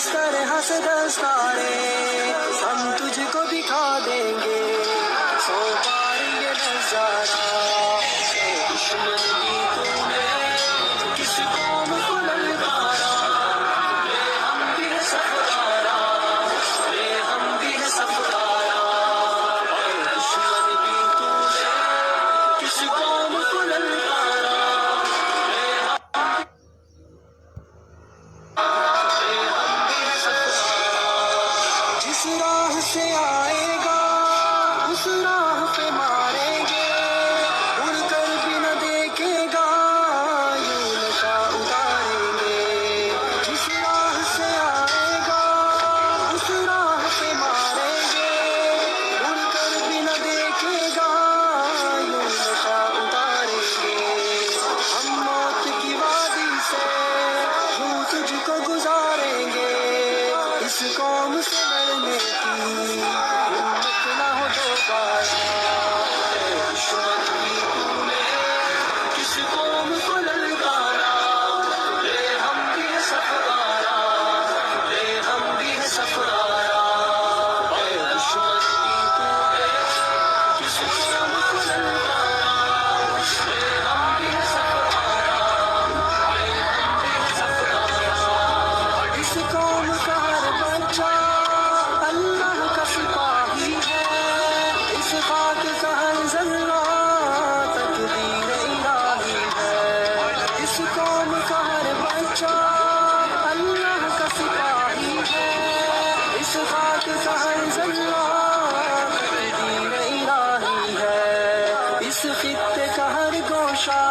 इस तरह से दस्तारे हम तुझको दिखा देंगे, सौ बार ये नजारा। दुश्मन की तूने किस कौम को ललकारा, ले हम भी है सफारा, ले हम भी है सफारा। दुश्मन की तूने किस कौम को ललकारा, ले हम भी है सफारा। जिस राह से आएगा उस राह पे मारेंगे, मुड़कर भी न देखेगा यूं नशा उतारेंगे। जिस राह से आएगा उस राह पे मारेंगे, मुड़कर भी न देखेगा यूं नशा उतारेंगे। हम मौत की वादी से यूं तुझको गुजारेंगे, इस कौम से लड़ने की हिम्मत ना हो दोबारा। दुश्मन की तूने किस कौम को ललकारा, ले हम भी है सफारा, ले हम भी है सफारा। दुश्मन की तूने किस कौम को ललकारा, ले हम भी है सफारा, ले हम भी है सफारा। इस कौम का हर बच्चा अल्लाह का सिपाही है, इस खाक का हर जर्रा तकदीर इलाही है। इस कौम का हर बच्चा अल्लाह का सिपाही है, इस खाक का हर जर्रा तकदीर इलाही है। इस खित्ते का हर गोशा